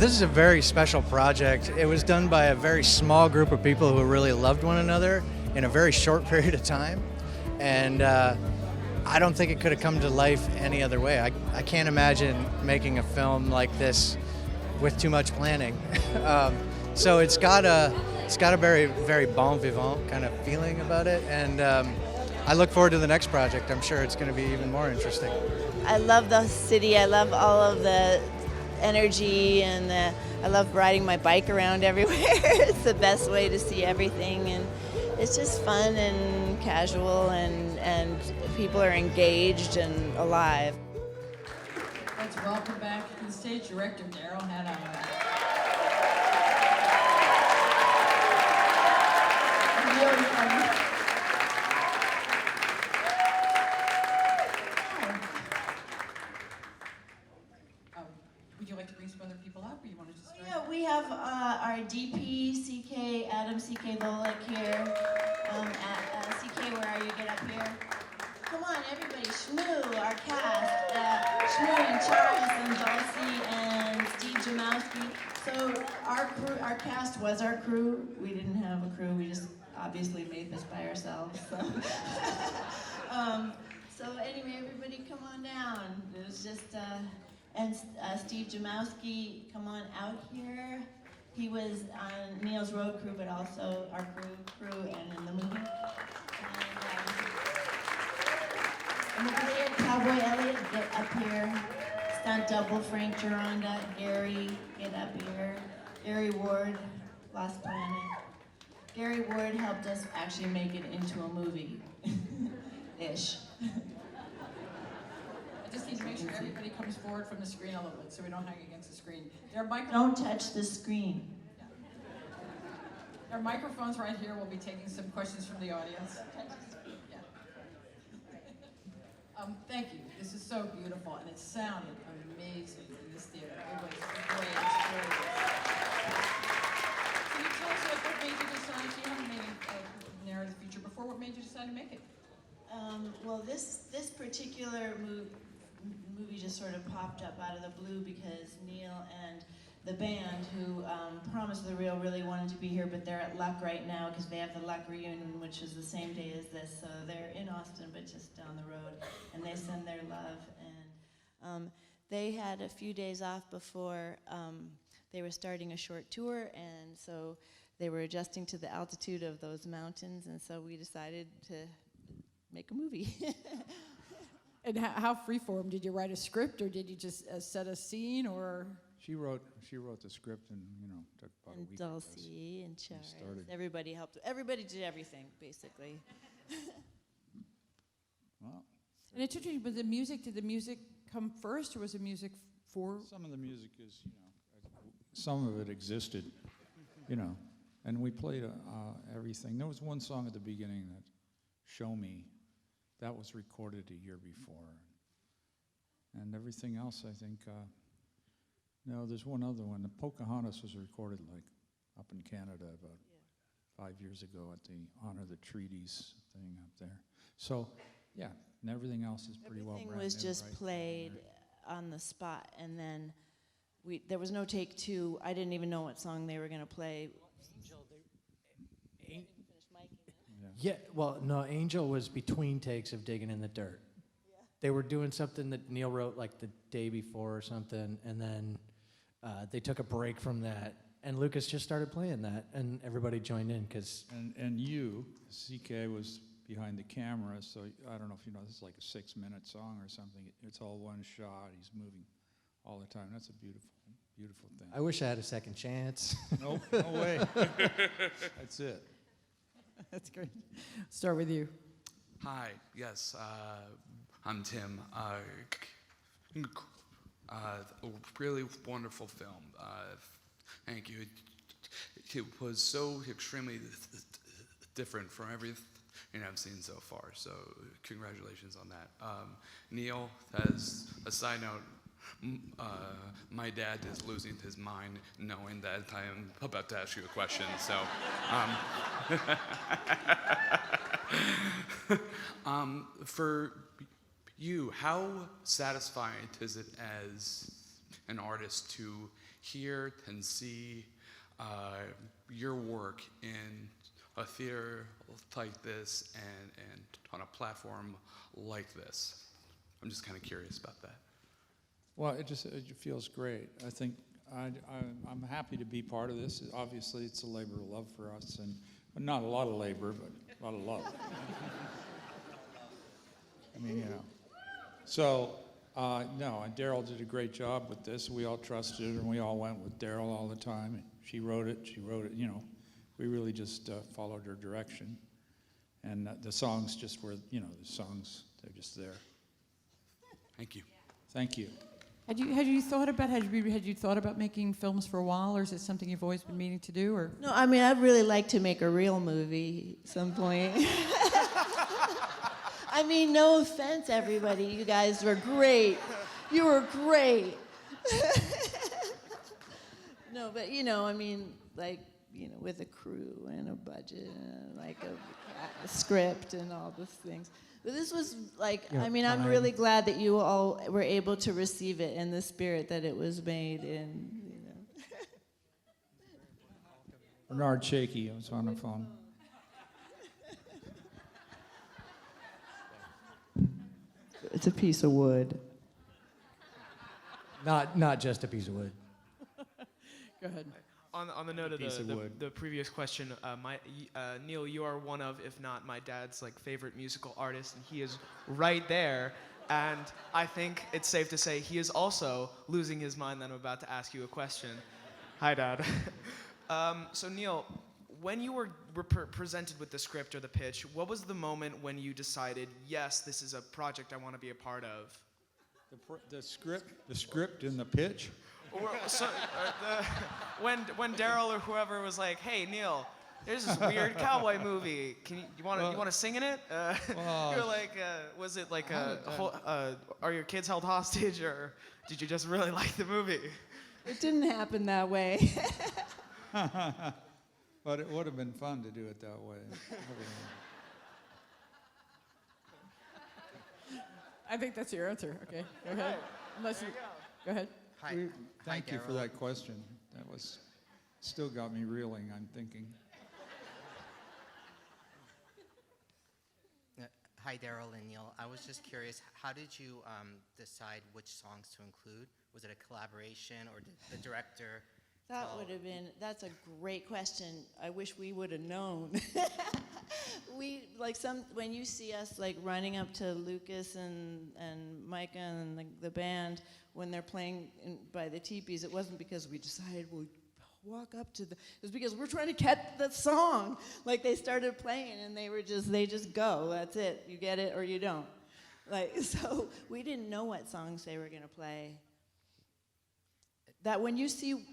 This is a very special project. It was done by a very small group of people who really loved one another in a very short period of time. And I don't think it could have come to life any other way. I can't imagine making a film like this with too much planning. So it's got a very, very bon vivant kind of feeling about it. And I look forward to the next project. I'm sure it's going to be even more interesting. I love the city. I love all of the energy, and I love riding my bike around everywhere. It's the best way to see everything, and it's just fun and casual, and people are engaged and alive. Let's welcome back to the stage director Darryl Hannah. Would you like to bring some other people up, or you want to just start? Yeah, we have our DP, CK, Adam CK Volek here. CK, where are you? Get up here. Come on, everybody. Shmoo, our cast. Shmoo and Charles and Dulcie and Steve Jamowski. So our cast was our crew. We didn't have a crew. We just obviously made this by ourselves. So anyway, everybody come on down. It was just, and Steve Jamowski, come on out here. He was on Neil's road crew, but also our crew and in the movie. And Elliot, Cowboy Elliot, get up here. Stunt double, Frank Geronda, Gary, get up here. Gary Ward, Lost Planet. Gary Ward helped us actually make it into a movie. Ish. I just need to make sure everybody comes forward from the screen a little bit so we don't hang against the screen. Don't touch the screen. There are microphones right here. We'll be taking some questions from the audience. Yeah. Thank you. This is so beautiful, and it sounded amazing in this theater. It was a great experience. Can you tell us what made you decide? You haven't made a narrative feature before. What made you decide to make it? Well, this particular movie just sort of popped up out of the blue because Neil and the band, who promised the Real really wanted to be here, but they're at Luck right now because they have the Luck reunion, which is the same day as this. So they're in Austin, but just down the road, and they send their love. And they had a few days off before they were starting a short tour, and so they were adjusting to the altitude of those mountains, and so we decided to make a movie. And how freeform? Did you write a script, or did you just set a scene, or? She wrote the script, and took about a week. Dulcie and Charles. Everybody helped. Everybody did everything, basically. Well, And it's interesting, but did the music come first, or was the music for? some of the music is, some of it existed, and we played everything. There was one song at the beginning that, "Show Me," that was recorded a year before, and everything else, I think. No, there's one other one. The Pocahontas was recorded up in Canada about 5 years ago at the Honor the Treaties thing up there. So, yeah, and everything else is pretty well. Everything was just played on the spot, and then there was no take two. I didn't even know what song they were going to play. Yeah, well, no, Angel was between takes of Digging in the Dirt. Yeah. They were doing something that Neil wrote the day before or something, and then they took a break from that, and Lucas just started playing that, and everybody joined in because. And CK was behind the camera, so I don't know if you know, this is like a 6-minute song or something. It's all one shot. He's moving all the time. That's a beautiful, beautiful thing. I wish I had a second chance. Nope, no way. That's it. That's great. Start with you. Hi, yes, I'm Tim. A really wonderful film. Thank you. It was so extremely different from everything I've seen so far, so congratulations on that. Neil, as a side note, my dad is losing his mind knowing that I am about to ask you a question, so. For you, how satisfying is it as an artist to hear and see your work in a theater like this and on a platform like this? I'm just kind of curious about that. Well, it feels great. I think I'm happy to be part of this. Obviously, it's a labor of love for us, and not a lot of labor, but a lot of love. I mean, you know. So, no, and Darryl did a great job with this. We all trusted her, and we all went with Darryl all the time. She wrote it, you know. We really just followed her direction. And the songs just were, you know, the songs, they're just there. Thank you. Thank you. Had you thought about making films for a while, or is it something you've always been meaning to do? Or No, I mean, I'd really like to make a real movie at some point. I mean, no offense, everybody. You guys were great. You were great. No, but, you know, I mean, like, you know, with a crew and a budget and like a script and all those things. But this was like, Yeah, I mean, I'm really glad that you all were able to receive it in the spirit that it was made in, you know. Bernard Shaky was on the phone. It's a piece of wood. Not just a piece of wood. go ahead. On the note of piece of wood. the previous question, Neil, you are one of, if not my dad's, like favorite musical artists, and he is right there. And I think it's safe to say he is also losing his mind that I'm about to ask you a question. Hi, Dad. So Neil, when you were presented with the script or the pitch, what was the moment when you decided, yes, this is a project I want to be a part of? The script and the pitch? When Darryl or whoever was like, "Hey Neil, there's this weird cowboy movie. You want to sing in it?" You're like, was it like are your kids held hostage, or did you just really like the movie? It didn't happen that way. But it would have been fun to do it that way. I think that's your answer. Okay, go ahead. Go ahead. Hi. Thank Hi, you for Darryl. that question. That was still got me reeling, I'm thinking. Hi, Darryl and Neil. I was just curious, how did you decide which songs to include? Was it a collaboration, or did the director That's a great question. I wish we would have known. When you see us like running up to Lucas and Micah and the band when they're playing by the teepees, it wasn't because we decided we'd walk up to it was because we're trying to get the song. Like they started playing and they just go. That's it. You get it or you don't. So we didn't know what songs they were gonna play. That when you see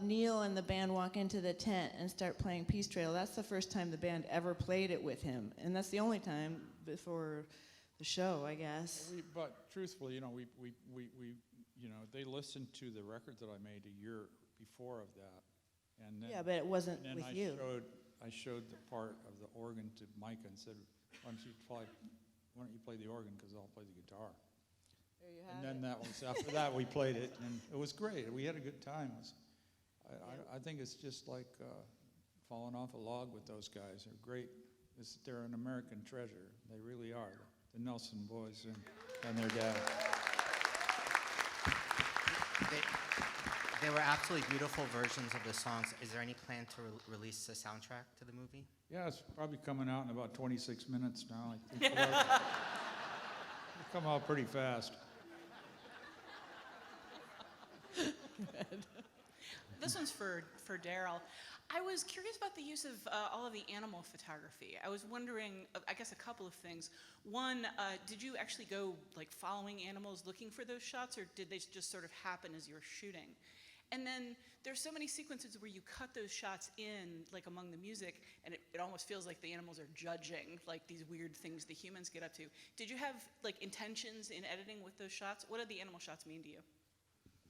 Neil and the band walk into the tent and start playing Peace Trail, that's the first time the band ever played it with him, and that's the only time before the show, I guess. But truthfully, we they listened to the record that I made a year before of that, and then, Yeah, but it wasn't and then with I you. showed the part of the organ to Micah and said, why don't you play the organ, because I'll play the guitar. There you And then that was after that we played it, and it was great. We had a good time. I think it's just like falling off a log with those guys. They're great. They're an American treasure. They really are. The Nelson boys and their dad. They were absolutely beautiful versions of the songs. Is there any plan to release the soundtrack to the movie? Yeah, it's probably coming out in about 26 minutes now. I think it'll come out pretty fast. This one's for Darryl. I was curious about the use of all of the animal photography. I was wondering, I guess a couple of things. One, did you actually go like following animals looking for those shots, or did they just sort of happen as you were shooting? And then there's so many sequences where you cut those shots in, like among the music, and it almost feels like the animals are judging like these weird things the humans get up to. Did you have like intentions in editing with those shots? What did the animal shots mean to you?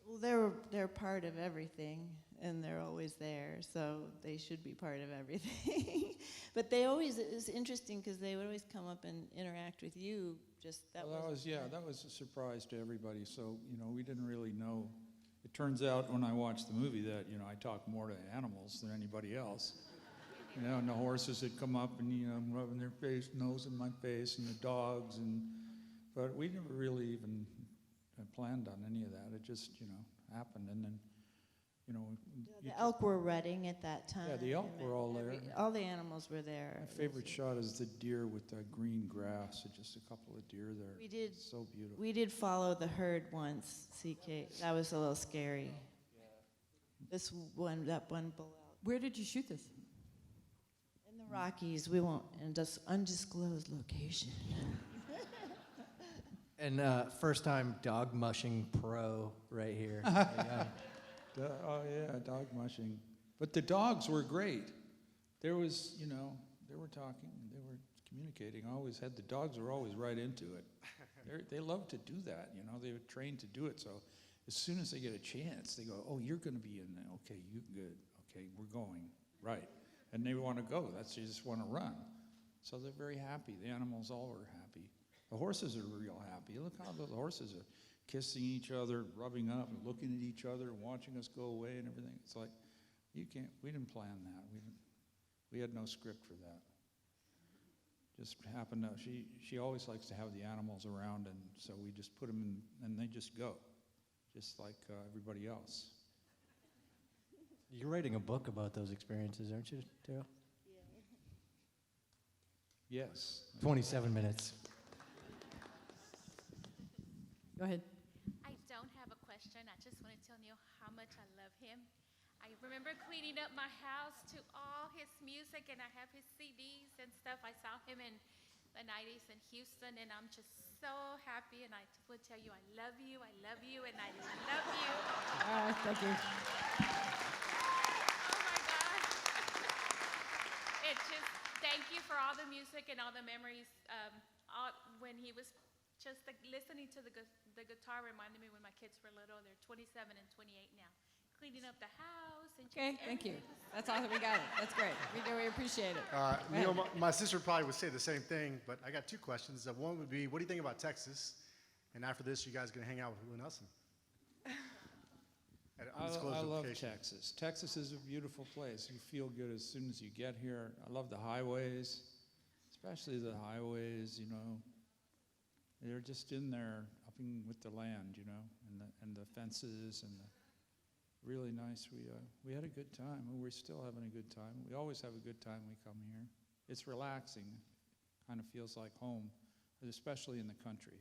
Well, they're part of everything, and they're always there, so they should be part of everything. But it's interesting because they would always come up and interact with you just, that Well, was. that was a surprise to everybody. So, we didn't really know. It turns out when I watched the movie that, I talk more to animals than anybody else. And the horses had come up and, rubbing their nose in my face, and the dogs, but we never really even planned on any of that. It just, happened. And then, The elk were rutting at that time. Yeah, the elk were all there. All the animals were there. My favorite shot is the deer with the green grass. Just a couple of deer there. We did. It's so beautiful. We did follow the herd once, CK. That was a little scary. That one bull out. Where did you shoot this? In the Rockies, we won't, in just undisclosed location. And first time dog mushing pro right here. Oh yeah, dog mushing. But the dogs were great. There was, they were talking, they were communicating. The dogs were always right into it. They love to do that, They were trained to do it. So as soon as they get a chance, they go, "Oh, you're going to be in there. Okay, you good. Okay, we're going right." And they want to go. They just want to run. So they're very happy. The animals all were happy. The horses are real happy. Look how the horses are kissing each other, rubbing up, and looking at each other, and watching us go away and everything. It's like, we didn't plan that. We had no script for that. Just happened to, she always likes to have the animals around, and so we just put them in, and they just go, just like everybody else. You're writing a book about those experiences, aren't you, Darryl? Yes. 27 minutes. Go ahead. I don't have a question. I just want to tell Neil how much I love him. I remember cleaning up my house to all his music, and I have his CDs and stuff. I saw him in the 90s in Houston, and I'm just so happy. And I just want to tell you, I love you, and I love you. Thank you. Oh my God. It's just, thank you for all the music and all the memories. When he was just like listening to the guitar reminded me when my kids were little. They're 27 and 28 now. Cleaning up the house. And Okay, thank you. That's awesome. We got it. That's great. We appreciate it. Neil, my sister probably would say the same thing, but I got two questions. One would be, what do you think about Texas? And after this, you guys going to hang out with Lou Nelson? At an undisclosed I love location. Texas. Texas is a beautiful place. You feel good as soon as you get here. I love the highways, especially the highways, They're just in there, up in with the land, and the fences, and really nice. We had a good time. We're still having a good time. We always have a good time when we come here. It's relaxing. Kind of feels like home, especially in the country.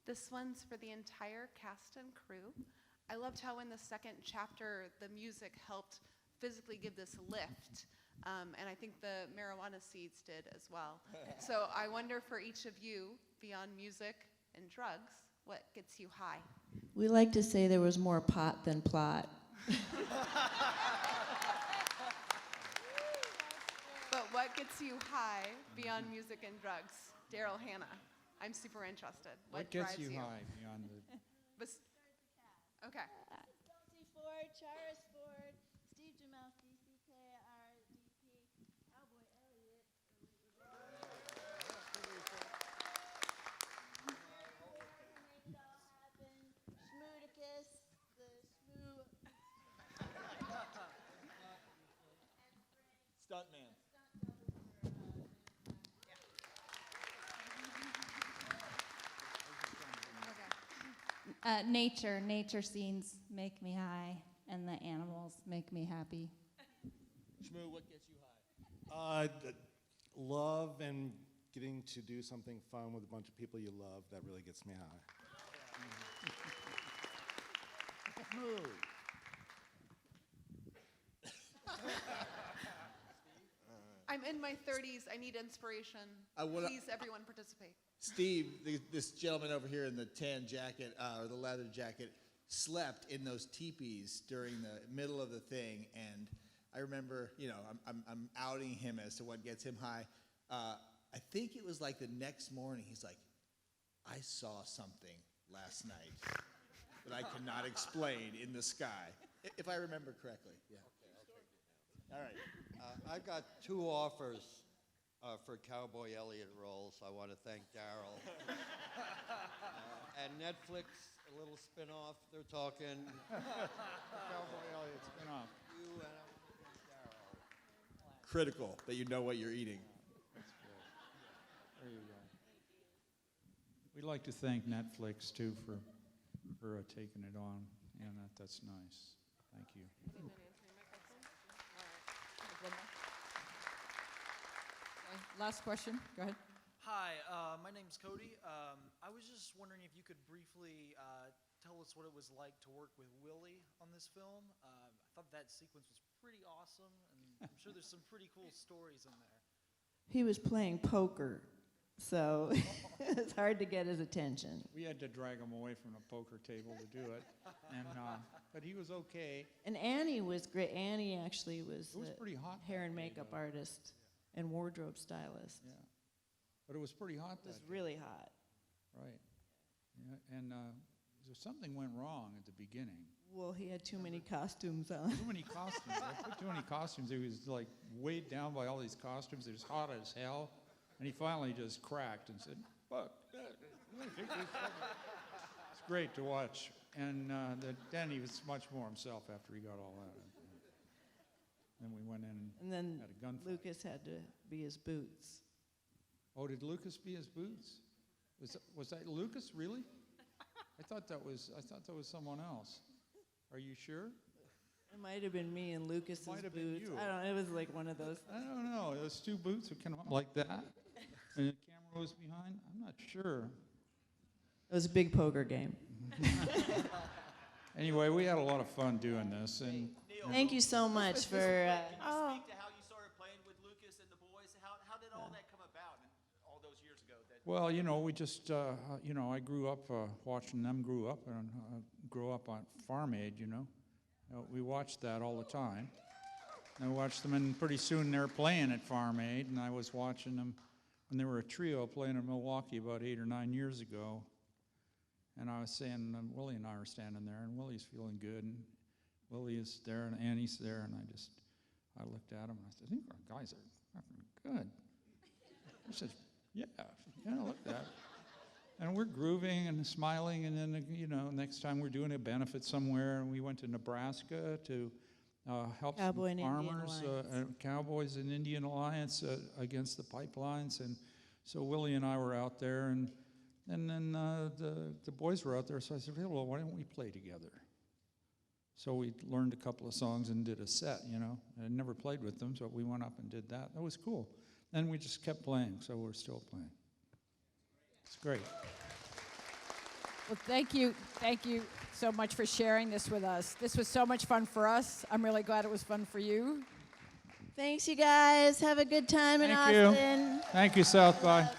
This one's for the entire cast and crew. I loved how in the second chapter, the music helped physically give this lift. And I think the marijuana seeds did as well. So I wonder for each of you, beyond music and drugs, what gets you high? We like to say there was more pot than plot. But what gets you high beyond music and drugs? Darryl, Hannah, I'm super interested. What gets drives you high beyond the... Okay. Dulcie Ford, Charis Ford, Steve Jamelski, CKRDP, Cowboy Elliott. Make it all happen. Schmoodicus, the schmoo. Stuntman. Nature scenes make me high, and the animals make me happy. Shmoo, what gets you high? Love and getting to do something fun with a bunch of people you love, that really gets me high. I'm in my 30s. I need inspiration. Please, everyone participate. Steve, this gentleman over here in the tan jacket, or the leather jacket, slept in those teepees during the middle of the thing, and I remember, I'm outing him as to what gets him high. I think it was like the next morning, he's like, I saw something last night that I could not explain in the sky, if I remember correctly. Yeah. All right. I've got two offers for Cowboy Elliot roles. I want to thank Darryl. And Netflix, a little spin-off, they're talking. Cowboy Elliot spin-off. You and I want to thank Darryl. Critical that you know what you're eating. That's good. There you go. We'd like to thank Netflix too for taking it on, and that's nice. Thank you. Last question. Go ahead. Hi, my name's Cody. I was just wondering if you could briefly tell us what it was like to work with Willie on this film. I thought that sequence was pretty awesome, and I'm sure there's some pretty cool stories in there. He was playing poker, so it's hard to get his attention. We had to drag him away from the poker table to do it, and but he was okay. And Annie was great. Annie actually was, It was the pretty hot hair that and day, makeup though. artist and wardrobe stylist. Yeah, but it was pretty hot. It was that day. really hot. Right. Yeah, and something went wrong at the beginning. Well, he had too many costumes on. Too many costumes. I put too many costumes. He was like weighed down by all these costumes. It was hot as hell. And he finally just cracked and said, "Fuck that." It's great to watch. And then he was much more himself after he got all that. Then we went in And then had a gunfight. Lucas had to be his boots. Oh, did Lucas be his boots? Was that Lucas, really? I thought that was someone else. Are you sure? It might have been me and Lucas's Might have boots. been you. I don't know. It was like one of those. I don't know. Those two boots would come up like that, and the camera was behind. I'm not sure. It was a big poker game. Anyway, we had a lot of fun doing this, and Thank you so much for. Can you speak to how you started playing with Lucas and the boys? How did all that come about all those years ago? well, we just, I grew up watching them grew up on Farm Aid. We watched that all the time. I watched them, and pretty soon they were playing at Farm Aid, and I was watching them when they were a trio playing in Milwaukee about 8 or 9 years ago. And I was saying, Willie and I were standing there, and Willie's feeling good, and Willie is there, and Annie's there, and I looked at him, and I said, I think our guys are fucking good. He says, yeah, look at that. And we're grooving and smiling, and then, next time we're doing a benefit somewhere, and we went to Nebraska to help Cowboy some and Indian farmers, Alliance. Cowboys and Indian Alliance against the pipelines, and so Willie and I were out there, and then the boys were out there, so I said, well, why don't we play together? So we learned a couple of songs and did a set, I never played with them, so we went up and did that. That was cool. And we just kept playing, so we're still playing. It's great. Well, thank you so much for sharing this with us. This was so much fun for us. I'm really glad it was fun for you. Thanks, you guys. Have a good time in Thank you. Austin. Thank you, South by.